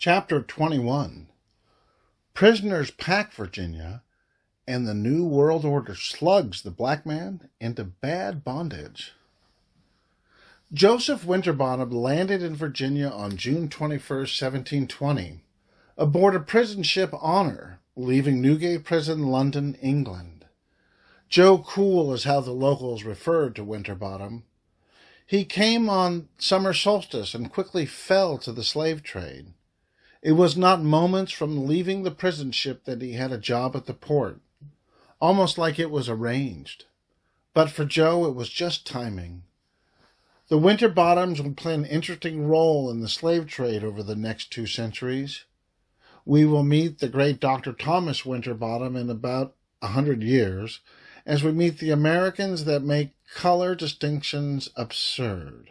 Chapter 21. Prisoners pack Virginia, and the New World Order slugs the Blackman into bad bondage. Joseph Winterbottom landed in Virginia on June 21st, 1720, aboard a prison ship Honor, leaving Newgate Prison, London, England. Joe Cool is how the locals referred to Winterbottom. He came on summer solstice and quickly fell to the slave trade. It was not moments from leaving the prison ship that he had a job at the port, almost like it was arranged. But for Joe, it was just timing. The Winterbottoms would play an interesting role in the slave trade over the next 2 centuries. We will meet the great Dr. Thomas Winterbottom in about 100 years, as we meet the Americans that make color distinctions absurd.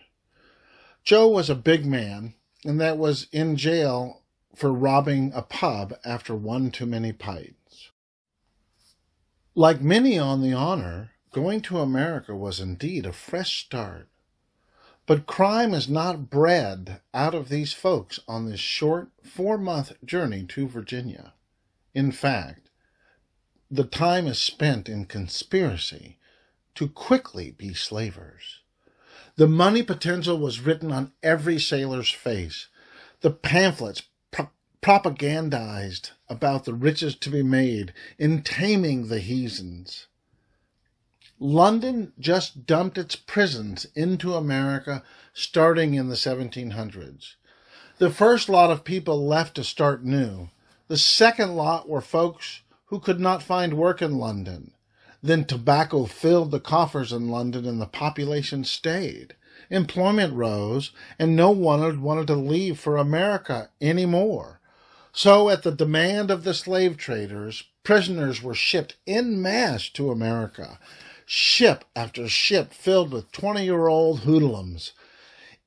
Joe was a big man, and that was in jail for robbing a pub after one too many pints. Like many on the Honor, going to America was indeed a fresh start. But crime is not bred out of these folks on this short 4-month journey to Virginia. In fact, the time is spent in conspiracy to quickly be slavers. The money potential was written on every sailor's face. The pamphlets propagandized about the riches to be made in taming the heathens. London just dumped its prisons into America starting in the 1700s. The first lot of people left to start new. The second lot were folks who could not find work in London. Then tobacco filled the coffers in London and the population stayed. Employment rose, and no one wanted to leave for America anymore. So at the demand of the slave traders, prisoners were shipped en masse to America. Ship after ship filled with 20-year-old hoodlums.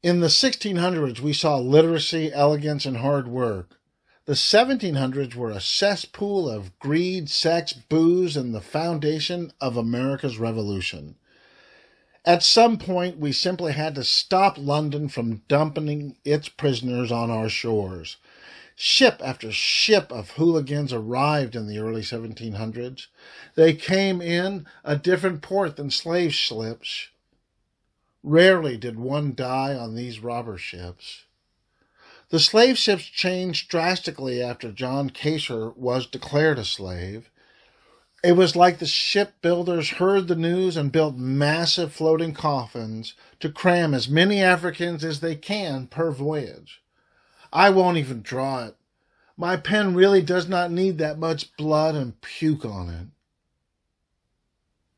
In the 1600s, we saw literacy, elegance, and hard work. The 1700s were a cesspool of greed, sex, booze, and the foundation of America's revolution. At some point, we simply had to stop London from dumping its prisoners on our shores. Ship after ship of hooligans arrived in the early 1700s. They came in a different port than slave ships. Rarely did one die on these robber ships. The slave ships changed drastically after John Casor was declared a slave. It was like the shipbuilders heard the news and built massive floating coffins to cram as many Africans as they can per voyage. I won't even draw it. My pen really does not need that much blood and puke on it.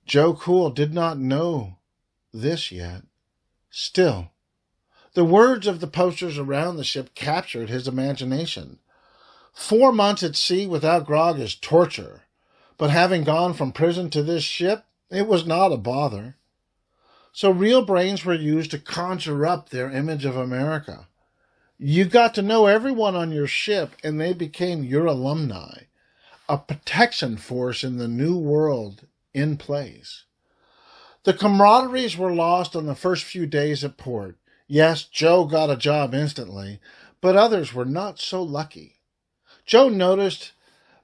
Joe Cool did not know this yet. Still, the words of the posters around the ship captured his imagination. 4 months at sea without grog is torture, but having gone from prison to this ship, it was not a bother. So real brains were used to conjure up their image of America. You got to know everyone on your ship, and they became your alumni, a protection force in the new world in place. The camaraderies were lost on the first few days at port. Yes, Joe got a job instantly, but others were not so lucky. Joe noticed,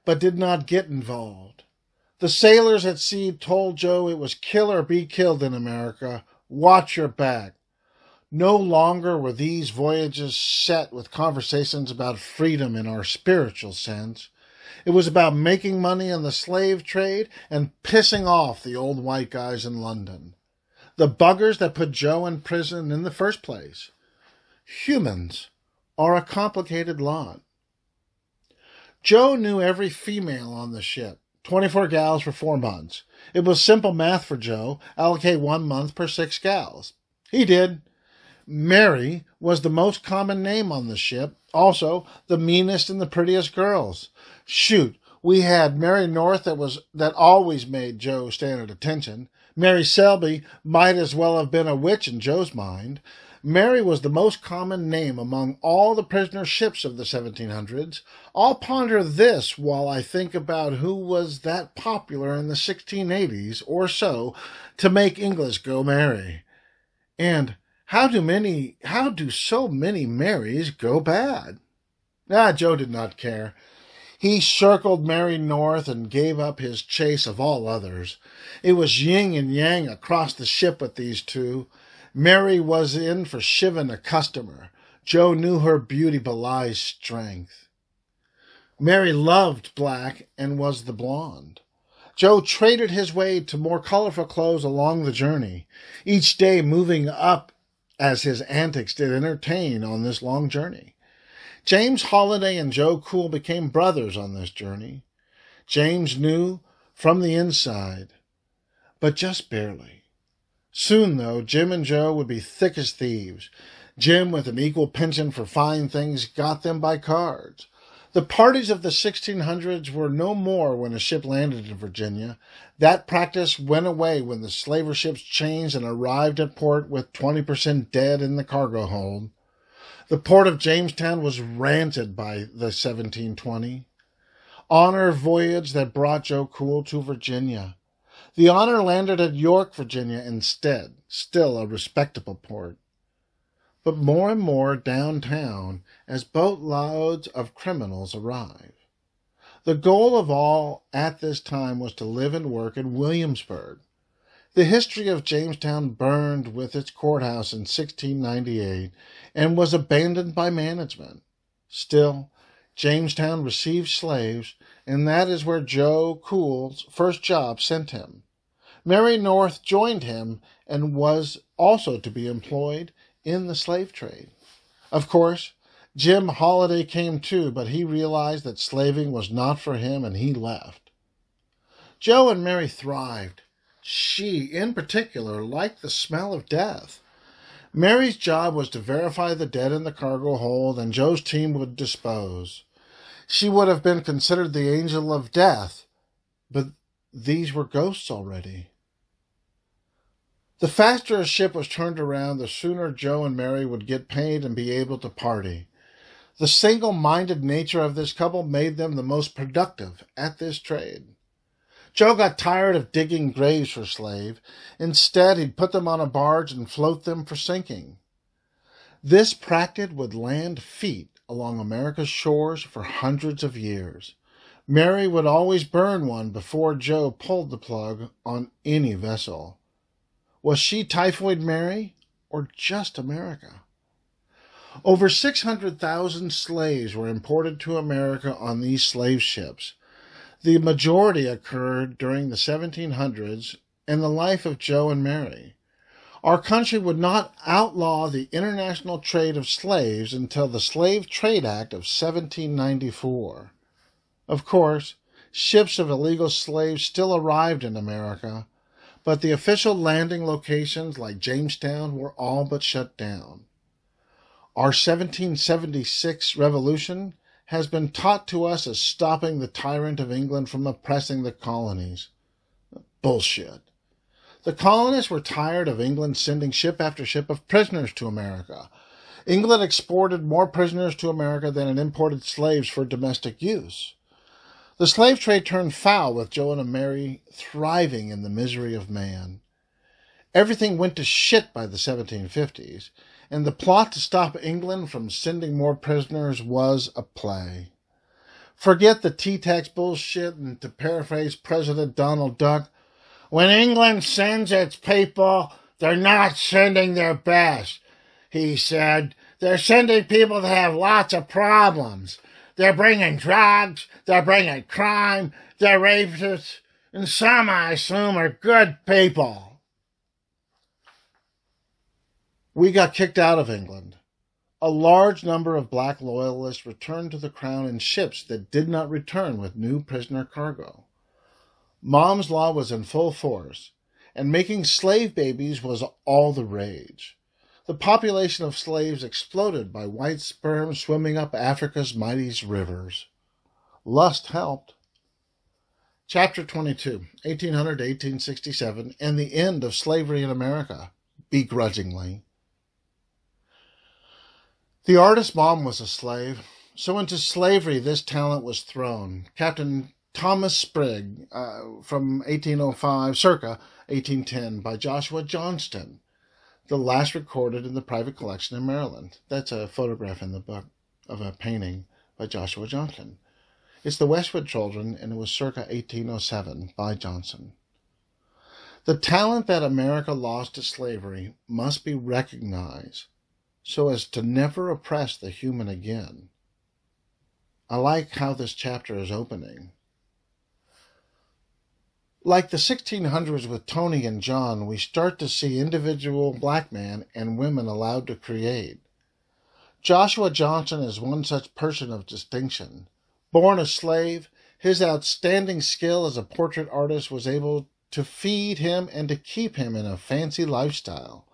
but did not get involved. The sailors at sea told Joe it was kill or be killed in America. Watch your back. No longer were these voyages set with conversations about freedom in our spiritual sense. It was about making money in the slave trade and pissing off the old white guys in London. The buggers that put Joe in prison in the first place. Humans are a complicated lot. Joe knew every female on the ship. 24 gals for 4 months. It was simple math for Joe. Allocate 1 month per 6 gals. He did. Mary was the most common name on the ship, also the meanest and the prettiest girls. Shoot, we had Mary North that always made Joe stand at attention. Mary Selby might as well have been a witch in Joe's mind. Mary was the most common name among all the prisoner ships of the 1700s. I'll ponder this while I think about who was that popular in the 1680s or so to make English go merry. And how do so many Marys go bad? Joe did not care. He circled Mary north and gave up his chase of all others. It was yin and yang across the ship with these two. Mary was in for shivin' a customer. Joe knew her beauty belies strength. Mary loved black and was the blonde. Joe traded his way to more colorful clothes along the journey, each day moving up as his antics did entertain on this long journey. James Holiday and Joe Cool became brothers on this journey. James knew from the inside, but just barely. Soon, though, Jim and Joe would be thick as thieves. Jim, with an equal penchant for fine things, got them by cards. The parties of the 1600s were no more when a ship landed in Virginia. That practice went away when the slaver ships changed and arrived at port with 20% dead in the cargo hold. The port of Jamestown was ranted by the 1720 honor voyage that brought Joe Cool to Virginia. The honor landed at York, Virginia instead, still a respectable port. But more and more downtown as boatloads of criminals arrive. The goal of all at this time was to live and work in Williamsburg. The history of Jamestown burned with its courthouse in 1698 and was abandoned by management. Still, Jamestown received slaves, and that is where Joe Cool's first job sent him. Mary North joined him and was also to be employed in the slave trade. Of course, Jim Holiday came too, but he realized that slaving was not for him and he left. Joe and Mary thrived. She, in particular, liked the smell of death. Mary's job was to verify the dead in the cargo hold, and Joe's team would dispose. She would have been considered the angel of death, but these were ghosts already. The faster a ship was turned around, the sooner Joe and Mary would get paid and be able to party. The single-minded nature of this couple made them the most productive at this trade. Joe got tired of digging graves for slaves. Instead, he'd put them on a barge and float them for sinking. This practice would land feet along America's shores for hundreds of years. Mary would always burn one before Joe pulled the plug on any vessel. Was she Typhoid Mary or just America? Over 600,000 slaves were imported to America on these slave ships. The majority occurred during the 1700s and the life of Joe and Mary. Our country would not outlaw the international trade of slaves until the Slave Trade Act of 1794. Of course, ships of illegal slaves still arrived in America, but the official landing locations like Jamestown were all but shut down. Our 1776 revolution has been taught to us as stopping the tyrant of England from oppressing the colonies. Bullshit. The colonists were tired of England sending ship after ship of prisoners to America. England exported more prisoners to America than it imported slaves for domestic use. The slave trade turned foul with Joe and Mary thriving in the misery of man. Everything went to shit by the 1750s, and the plot to stop England from sending more prisoners was a play. Forget the T-tax bullshit, and to paraphrase President Donald Duck, when England sends its people, they're not sending their best. He said, they're sending people that have lots of problems. They're bringing drugs, they're bringing crime, they're rapists, and some, I assume, are good people. We got kicked out of England. A large number of black loyalists returned to the crown in ships that did not return with new prisoner cargo. Mom's Law was in full force, and making slave babies was all the rage. The population of slaves exploded by white sperm swimming up Africa's mighty rivers. Lust helped. Chapter 22, 1800 to 1867, and the end of slavery in America, begrudgingly. The artist's mom was a slave, so into slavery this talent was thrown. Captain Thomas Sprigg, from 1805, circa 1810, by Joshua Johnston, the last recorded in the private collection in Maryland. That's a photograph in the book of a painting by Joshua Johnson. It's The Westwood Children, and it was circa 1807 by Johnson. The talent that America lost to slavery must be recognized so as to never oppress the human again. I like how this chapter is opening. Like the 1600s with Tony and John, we start to see individual black men and women allowed to create. Joshua Johnson is one such person of distinction. Born a slave, his outstanding skill as a portrait artist was able to feed him and to keep him in a fancy lifestyle.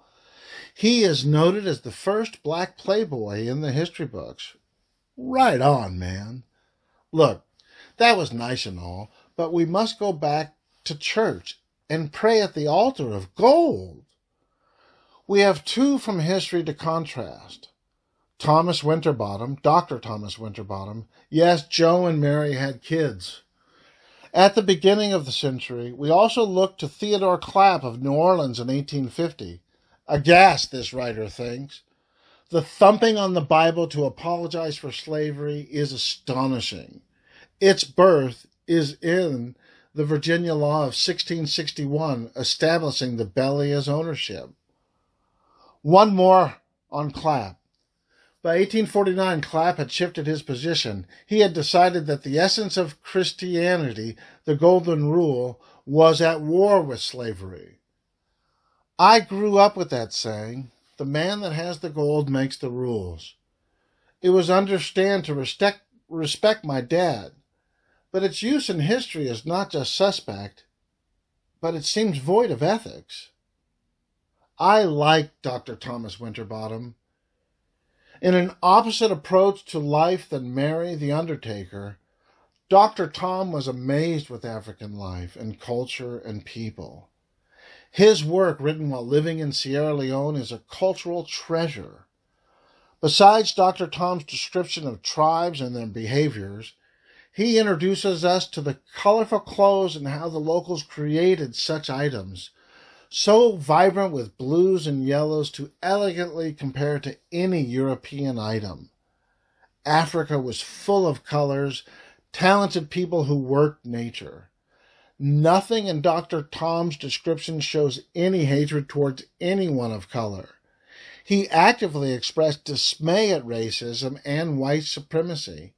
He is noted as the first black playboy in the history books. Right on, man. Look, that was nice and all, but we must go back to church and pray at the altar of gold. We have two from history to contrast. Thomas Winterbottom, Dr. Thomas Winterbottom. Yes, Joe and Mary had kids. At the beginning of the century, we also look to Theodore Clapp of New Orleans in 1850. Aghast, this writer thinks. The thumping on the Bible to apologize for slavery is astonishing. Its birth is in the Virginia law of 1661, establishing the belly as ownership. One more on Clapp. By 1849, Clapp had shifted his position. He had decided that the essence of Christianity, the Golden Rule, was at war with slavery. I grew up with that saying, the man that has the gold makes the rules. It was understood to respect my dad, but its use in history is not just suspect, but it seems void of ethics. I like Dr. Thomas Winterbottom. In an opposite approach to life than Mary the Undertaker, Dr. Tom was amazed with African life and culture and people. His work, written while living in Sierra Leone, is a cultural treasure. Besides Dr. Tom's description of tribes and their behaviors, he introduces us to the colorful clothes and how the locals created such items, so vibrant with blues and yellows to elegantly compare to any European item. Africa was full of colors, talented people who worked nature. Nothing in Dr. Tom's description shows any hatred towards anyone of color. He actively expressed dismay at racism and white supremacy.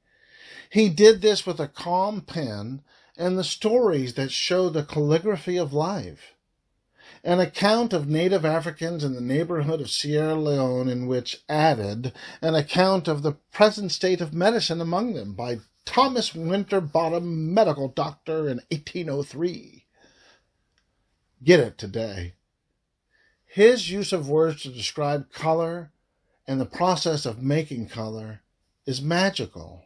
He did this with a calm pen and the stories that show the calligraphy of life. An account of native Africans in the neighborhood of Sierra Leone, in which added an account of the present state of medicine among them by Thomas Winterbottom, medical doctor, in 1803. Get it today. His use of words to describe color and the process of making color is magical.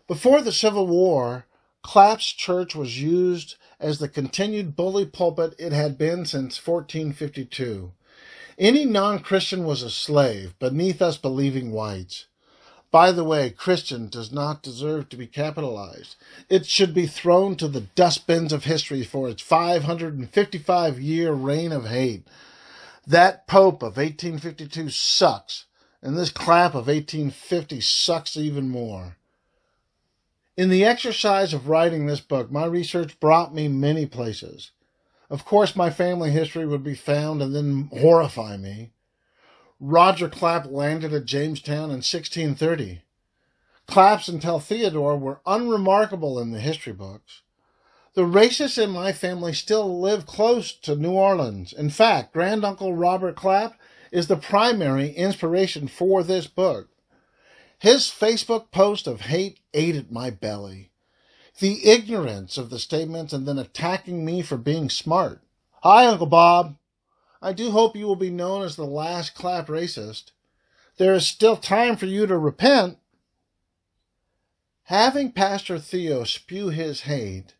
Before the Civil War, Clapp's church was used as the continued bully pulpit it had been since 1452. Any non-Christian was a slave, beneath us believing whites. By the way, Christian does not deserve to be capitalized. It should be thrown to the dustbins of history for its 555-year reign of hate. That Pope of 1852 sucks, and this Clapp of 1850 sucks even more. In the exercise of writing this book, my research brought me many places. Of course, my family history would be found and then horrify me. Roger Clapp landed at Jamestown in 1630. Clapps until Theodore were unremarkable in the history books. The racists in my family still live close to New Orleans. In fact, Granduncle Robert Clapp is the primary inspiration for this book. His Facebook post of hate ate at my belly. The ignorance of the statements and then attacking me for being smart. Hi, Uncle Bob. I do hope you will be known as the last Clapp racist. There is still time for you to repent. Having Pastor Theo spew his hate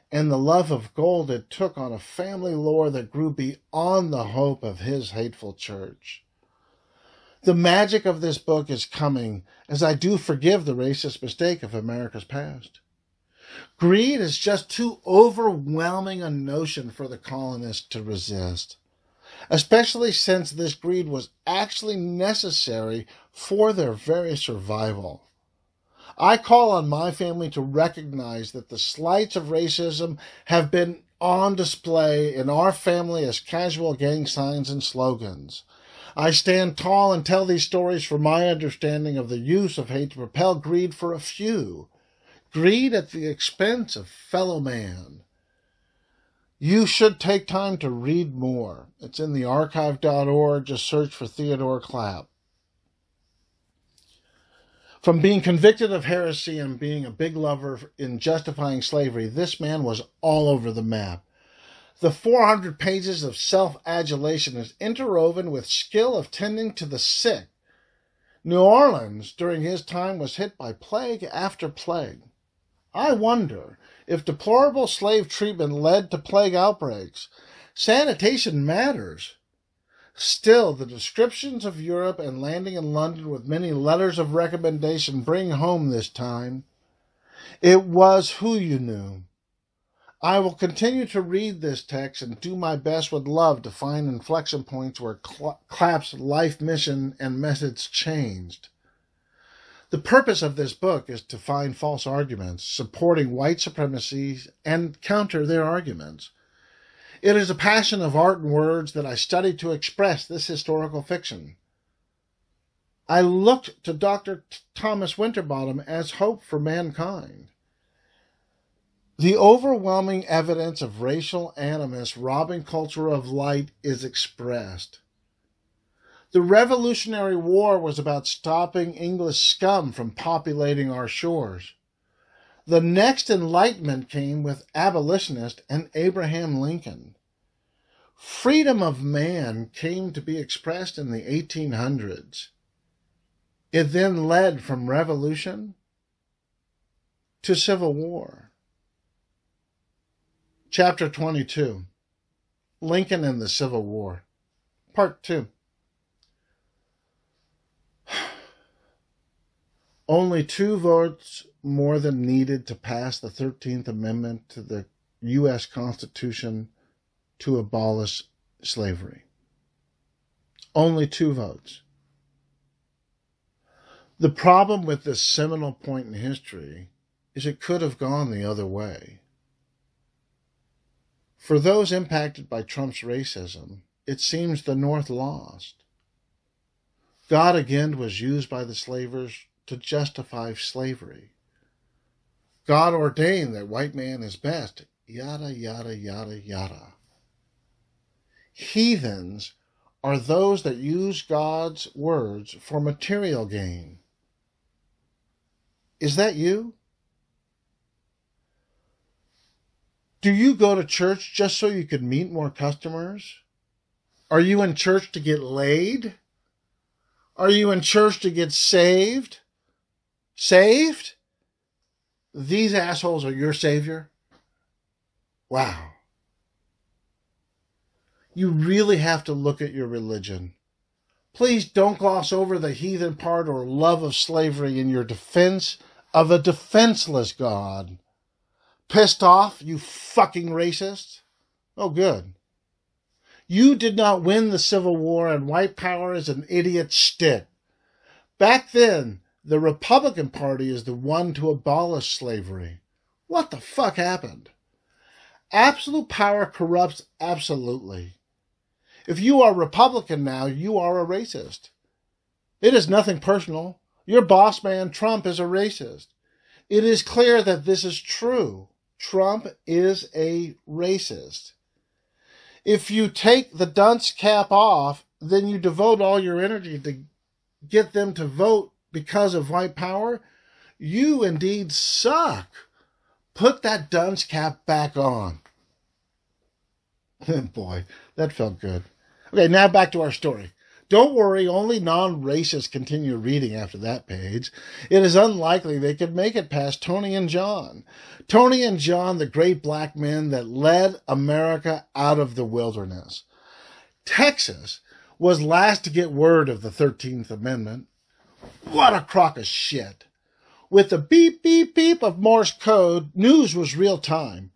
and the love of gold it took on a family lore that grew beyond the hope of his hateful church. The magic of this book is coming, as I do forgive the racist mistake of America's past. Greed is just too overwhelming a notion for the colonists to resist, especially since this greed was actually necessary for their very survival. I call on my family to recognize that the slights of racism have been on display in our family as casual gang signs and slogans. I stand tall and tell these stories for my understanding of the use of hate to propel greed for a few. Greed at the expense of fellow man. You should take time to read more. It's in the archive.org. Just search for Theodore Clapp. From being convicted of heresy and being a big lover in justifying slavery, this man was all over the map. The 400 pages of self-adulation is interwoven with skill of tending to the sick. New Orleans, during his time, was hit by plague after plague. I wonder if deplorable slave treatment led to plague outbreaks. Sanitation matters. Still, the descriptions of Europe and landing in London with many letters of recommendation bring home this time. It was who you knew. I will continue to read this text and do my best with love to find inflection points where Clapp's life mission and methods changed. The purpose of this book is to find false arguments supporting white supremacy and counter their arguments. It is a passion of art and words that I study to express this historical fiction. I looked to Dr. Thomas Winterbottom as hope for mankind. The overwhelming evidence of racial animus robbing culture of light is expressed. The Revolutionary War was about stopping English scum from populating our shores. The next Enlightenment came with abolitionists and Abraham Lincoln. Freedom of man came to be expressed in the 1800s. It then led from revolution to civil war. Chapter 22, Lincoln and the Civil War, Part 2. Only 2 votes more than needed to pass the 13th Amendment to the U.S. Constitution to abolish slavery. Only 2 votes. The problem with this seminal point in history is it could have gone the other way. For those impacted by Trump's racism, it seems the North lost. God again was used by the slavers to justify slavery. God ordained that white man is best, yada, yada, yada, yada. Heathens are those that use God's words for material gain. Is that you? Do you go to church just so you could meet more customers? Are you in church to get laid? Are you in church to get saved? Saved? These assholes are your savior? Wow. You really have to look at your religion. Please don't gloss over the heathen part or love of slavery in your defense of a defenseless God. Pissed off, you fucking racist? Oh, good. You did not win the Civil War, and white power is an idiot stick. Back then, the Republican Party is the one to abolish slavery. What the fuck happened? Absolute power corrupts absolutely. If you are Republican now, you are a racist. It is nothing personal. Your boss man, Trump, is a racist. It is clear that this is true. Trump is a racist. If you take the dunce cap off, then you devote all your energy to get them to vote because of white power. You indeed suck. Put that dunce cap back on. Boy, that felt good. Okay, now back to our story. Don't worry, only non-racists continue reading after that page. It is unlikely they could make it past Tony and John. Tony and John, the great black men that led America out of the wilderness. Texas was last to get word of the 13th Amendment. What a crock of shit. With the beep, beep, beep of Morse code, news was real time.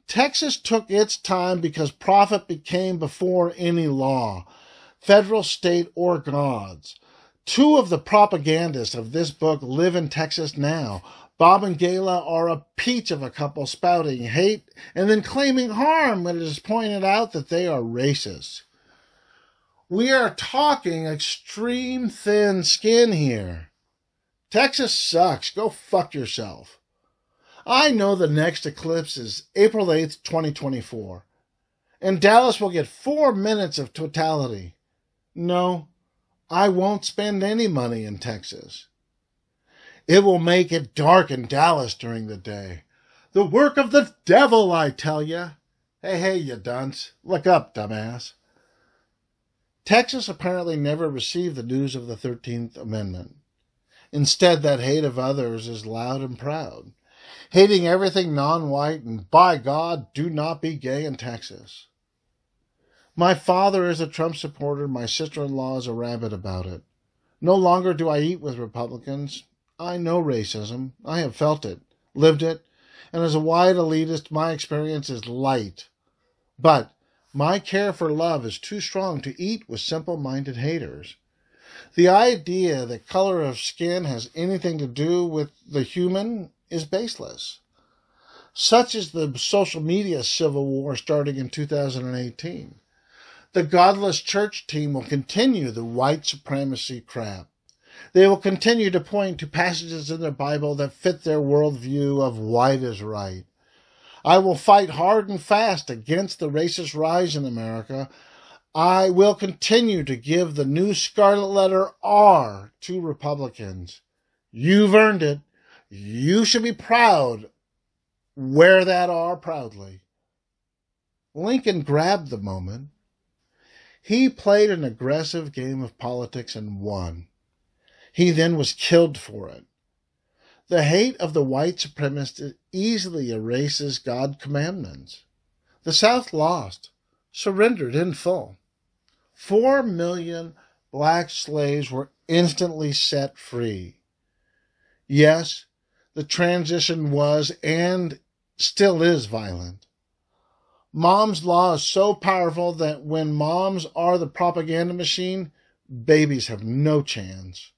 Texas took its time because profit became before any law, federal, state, or gods. Two of the propagandists of this book live in Texas now. Bob and Gayla are a peach of a couple, spouting hate and then claiming harm when it is pointed out that they are racist. We are talking extreme thin skin here. Texas sucks. Go fuck yourself. I know the next eclipse is April 8th, 2024. And Dallas will get 4 minutes of totality. No, I won't spend any money in Texas. It will make it dark in Dallas during the day. The work of the devil, I tell ya. Hey, you dunce. Look up, dumbass. Texas apparently never received the news of the 13th Amendment. Instead, that hate of others is loud and proud, hating everything non-white, and by God, do not be gay in Texas. My father is a Trump supporter. My sister-in-law is a rabid about it. No longer do I eat with Republicans. I know racism. I have felt it, lived it, and as a white elitist, my experience is light. But my care for love is too strong to eat with simple-minded haters. The idea that color of skin has anything to do with the human is baseless. Such is the social media civil war starting in 2018. The godless church team will continue the white supremacy crap. They will continue to point to passages in their Bible that fit their worldview of white is right. I will fight hard and fast against the racist rise in America. I will continue to give the new scarlet letter R to Republicans. You've earned it. You should be proud. Wear that R proudly. Lincoln grabbed the moment. He played an aggressive game of politics and won. He then was killed for it. The hate of the white supremacist easily erases God's commandments. The South lost, surrendered in full. 4 million black slaves were instantly set free. Yes, the transition was and still is violent. Mom's law is so powerful that when moms are the propaganda machine, babies have no chance.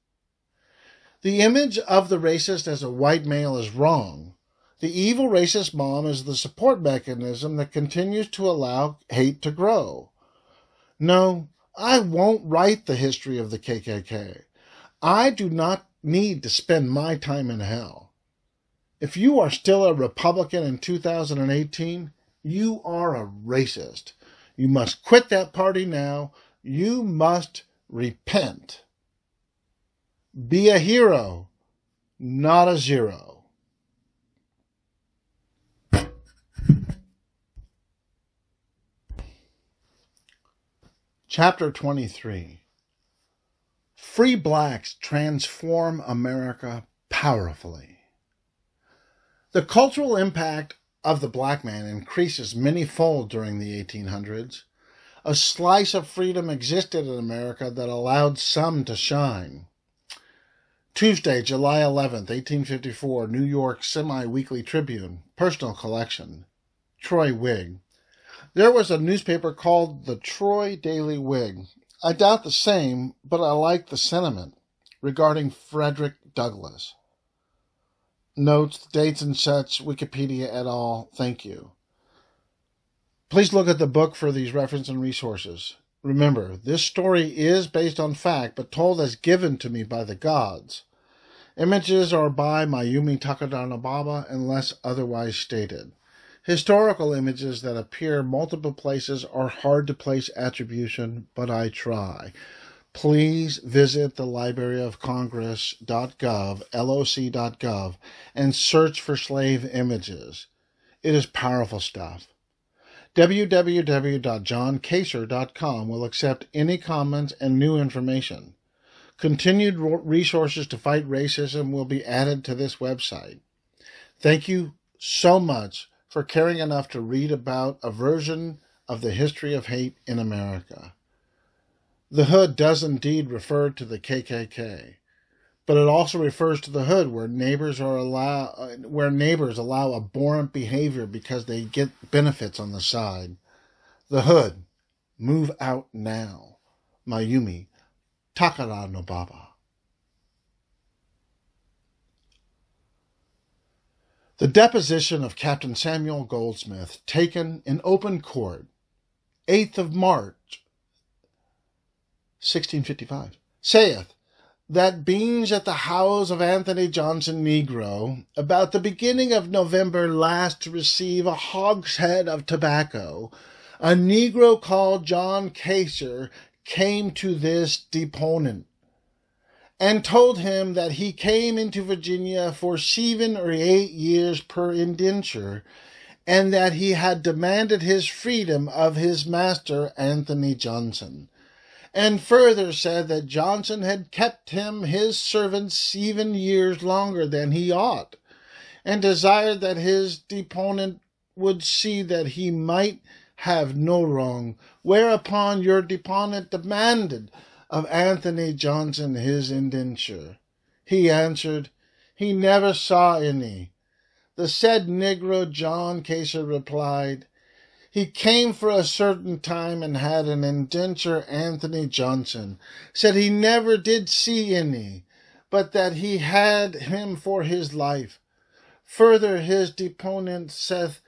The image of the racist as a white male is wrong. The evil racist mom is the support mechanism that continues to allow hate to grow. No, I won't write the history of the KKK. I do not need to spend my time in hell. If you are still a Republican in 2018, you are a racist. You must quit that party now. You must repent. Be a hero, not a zero. Chapter 23. Free blacks transform America powerfully. The cultural impact of the black man increases many-fold during the 1800s. A slice of freedom existed in America that allowed some to shine. Tuesday, July 11th, 1854, New York Semi-Weekly Tribune, personal collection, Troy Whig. There was a newspaper called the Troy Daily Whig. I doubt the same, but I like the sentiment regarding Frederick Douglass. Notes, dates and such, Wikipedia et al. Thank you. Please look at the book for these references and resources. Remember, this story is based on fact, but told as given to me by the gods. Images are by Mayumi Takadanobaba unless otherwise stated. Historical images that appear multiple places are hard to place attribution, but I try. Please visit the Library of Congress.gov, LOC.gov, and search for slave images. It is powerful stuff. www.johncasor.com will accept any comments and new information. Continued resources to fight racism will be added to this website. Thank you so much for caring enough to read about a version of the history of hate in America. The hood does indeed refer to the KKK, but it also refers to the hood where neighbors allow abhorrent behavior because they get benefits on the side. The hood, move out now. Mayumi Takadanobaba. The deposition of Captain Samuel Goldsmith, taken in open court, 8th of March, 1655, saith, that being at the house of Anthony Johnson, Negro, about the beginning of November last to receive a hogshead of tobacco, a Negro called John Casor came to this deponent, and told him that he came into Virginia for 7 or 8 years per indenture, and that he had demanded his freedom of his master Anthony Johnson, and further said that Johnson had kept him his servant 7 years longer than he ought, and desired that his deponent would see that he might have no wrong, whereupon your deponent demanded of Anthony Johnson his indenture. He answered, he never saw any. The said Negro John Casor replied, he came for a certain time and had an indenture Anthony Johnson, said he never did see any, but that he had him for his life. Further, his deponent saith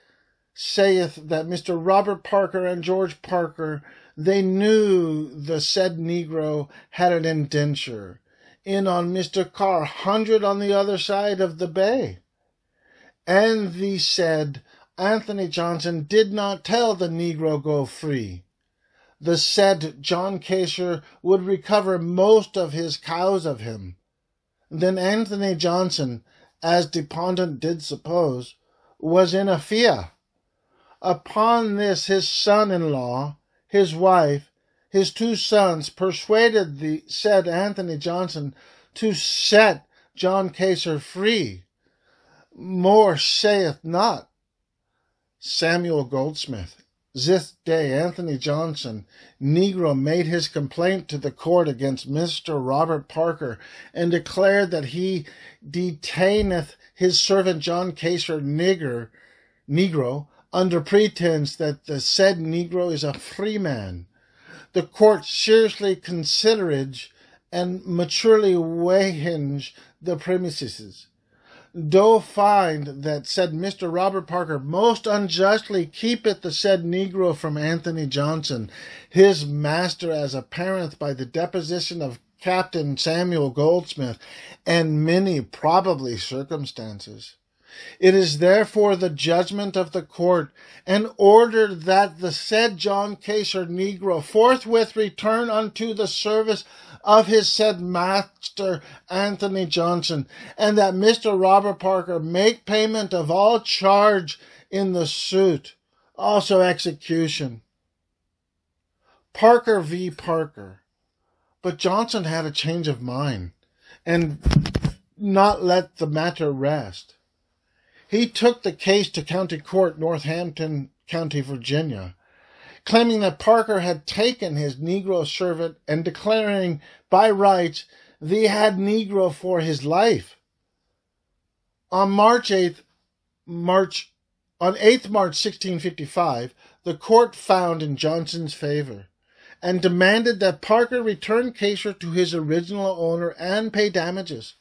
that Mr. Robert Parker and George Parker, they knew the said Negro had an indenture in on Mr. Carr, 100 on the other side of the bay. And the said Anthony Johnson did not tell the Negro go free. The said John Casor would recover most of his cows of him. Then Anthony Johnson, as deponent did suppose, was in a fear. Upon this his son-in-law, his wife, his 2 sons persuaded the said Anthony Johnson to set John Casor free. More saith not Samuel Goldsmith. This day Anthony Johnson, Negro, made his complaint to the court against Mr. Robert Parker, and declared that he detaineth his servant John Casor, Negro, under pretense that the said Negro is a free man. The court seriously considered and maturely weighing the premises, do find that said Mr. Robert Parker most unjustly keepeth the said Negro from Anthony Johnson, his master, as apparent by the deposition of Captain Samuel Goldsmith, and many probably circumstances. It is therefore the judgment of the court, and ordered that the said John Casor, Negro, forthwith return unto the service of his said master Anthony Johnson, and that Mr. Robert Parker make payment of all charge in the suit, also execution. Parker v. Parker. But Johnson had a change of mind, and not let the matter rest. He took the case to County Court, Northampton County, Virginia, claiming that Parker had taken his Negro servant and declaring by rights that he had Negro for his life. On 8th March 1655, the court found in Johnson's favor, and demanded that Parker return Casor to his original owner and pay damages.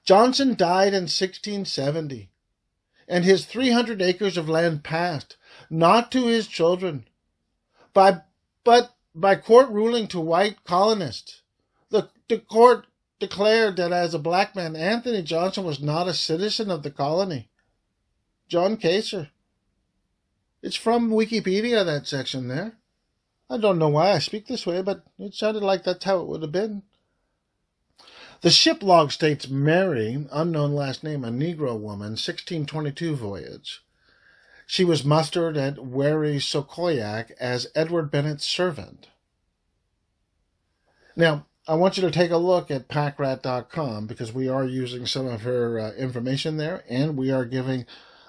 Johnson died in 1670, and his 300 acres of land passed, not to his children, but by court ruling to white colonists. The court declared that as a black man, Anthony Johnson was not a citizen of the colony. John Casor. It's from Wikipedia, that section there. I don't know why I speak this way, but it sounded like that's how it would have been. The ship log states Mary, unknown last name, a Negro woman, 1622 voyage. She was mustered at Wherry, Sokoyak as Edward Bennett's servant. Now, I want you to take a look at packrat.com because we are using some of her information there, and we are giving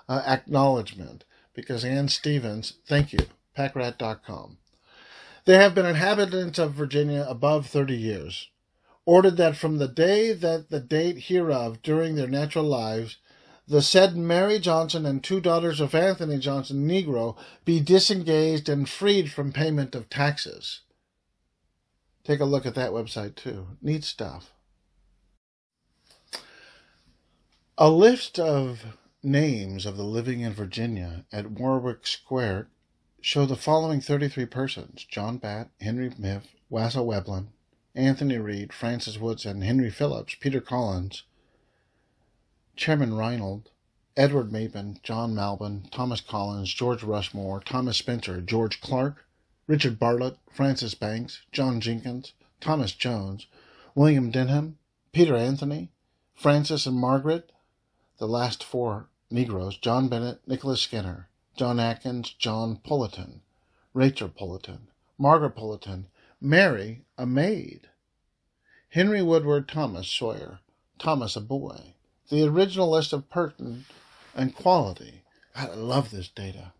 acknowledgement because Ann Stevens, thank you, packrat.com. They have been inhabitants of Virginia above 30 years. Ordered that from the day that the date hereof, during their natural lives, the said Mary Johnson and 2 daughters of Anthony Johnson, Negro, be disengaged and freed from payment of taxes. Take a look at that website too. Neat stuff. A list of names of the living in Virginia at Warwick Square show the following 33 persons: John Batt, Henry Miff, Wassel Weblin, Anthony Reed, Francis Woods, and Henry Phillips, Peter Collins, Chairman Reinhold, Edward Mapen, John Malbin, Thomas Collins, George Rushmore, Thomas Spencer, George Clark, Richard Bartlett, Francis Banks, John Jenkins, Thomas Jones, William Denham, Peter Anthony, Francis and Margaret, the last four Negroes, John Bennett, Nicholas Skinner, John Atkins, John Pulleton, Rachel Pulleton, Margaret Pulleton, Mary, a maid, Henry Woodward Thomas Sawyer, Thomas a boy, the original list of person and quality. I love this data.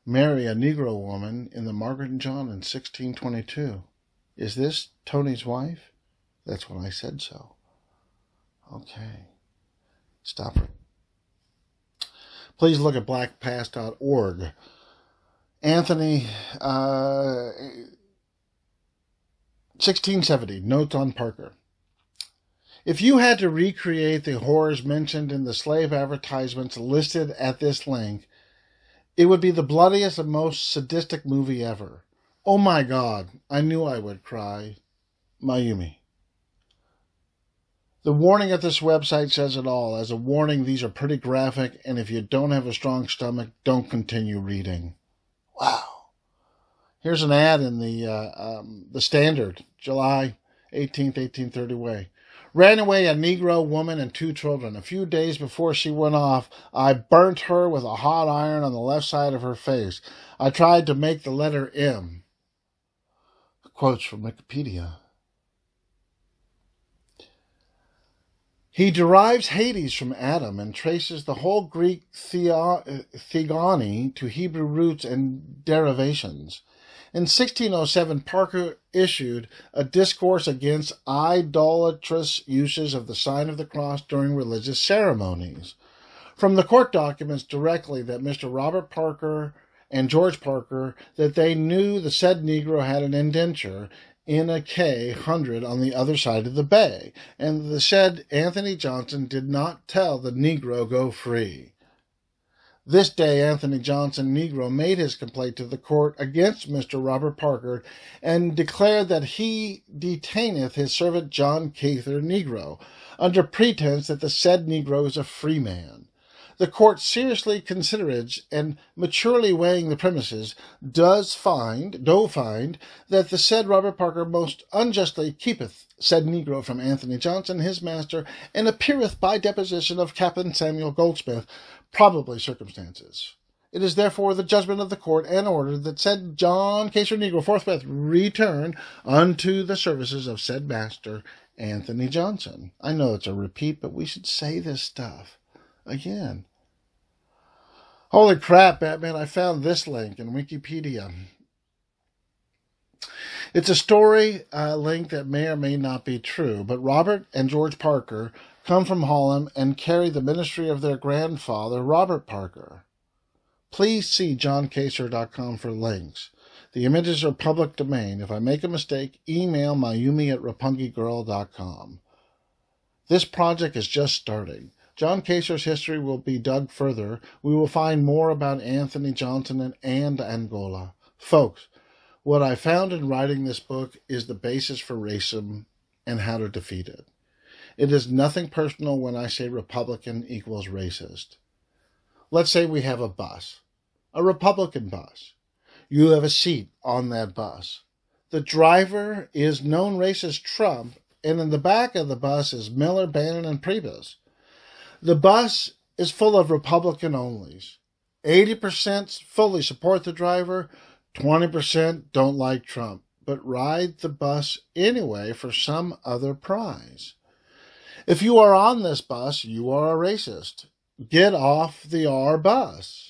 Mary, a Negro woman in the Margaret and John in 1622. Is this Tony's wife? That's when I said so. Okay. Stop it. Please look at blackpast.org. Anthony, 1670, Notes on Parker. If you had to recreate the horrors mentioned in the slave advertisements listed at this link, it would be the bloodiest and most sadistic movie ever. Oh my God, I knew I would cry. Mayumi. The warning at this website says it all. As a warning, these are pretty graphic, and if you don't have a strong stomach, don't continue reading. Wow. Here's an ad in the Standard, July 18th, 1830 Ran away a Negro woman and 2 children. A few days before she went off, I burnt her with a hot iron on the left side of her face. I tried to make the letter M. Quotes from Wikipedia. He derives Hades from Adam and traces the whole Greek theogony to Hebrew roots and derivations. In 1607, Parker issued a discourse against idolatrous uses of the sign of the cross during religious ceremonies. From the court documents directly that Mr. Robert Parker and George Parker, that they knew the said Negro had an indenture in a K-100 on the other side of the bay, and the said Anthony Johnson did not tell the Negro go free. This day Anthony Johnson, Negro, made his complaint to the court against Mr. Robert Parker and declared that he detaineth his servant John Casor, Negro, under pretense that the said Negro is a free man. The court seriously considereth and maturely weighing the premises, do find that the said Robert Parker most unjustly keepeth said Negro from Anthony Johnson, his master, and appeareth by deposition of Captain Samuel Goldsmith, probably circumstances. It is therefore the judgment of the court and order that said John Casor, Negro, forthwith return unto the services of said master Anthony Johnson. I know it's a repeat, but we should say this stuff again. Holy crap, Batman, I found this link in Wikipedia. It's a story link that may or may not be true, but Robert and George Parker come from Holland and carry the ministry of their grandfather, Robert Parker. Please see johncasor.com for links. The images are public domain. If I make a mistake, email mayumi@rapungigirl.com. This project is just starting. John Casor's history will be dug further. We will find more about Anthony Johnson and Angola. Folks, what I found in writing this book is the basis for racism and how to defeat it. It is nothing personal when I say Republican equals racist. Let's say we have a bus, a Republican bus. You have a seat on that bus. The driver is known racist Trump, and in the back of the bus is Miller, Bannon, and Priebus. The bus is full of Republican onlys. 80% fully support the driver, 20% don't like Trump, but ride the bus anyway for some other prize. If you are on this bus, you are a racist. Get off the R bus.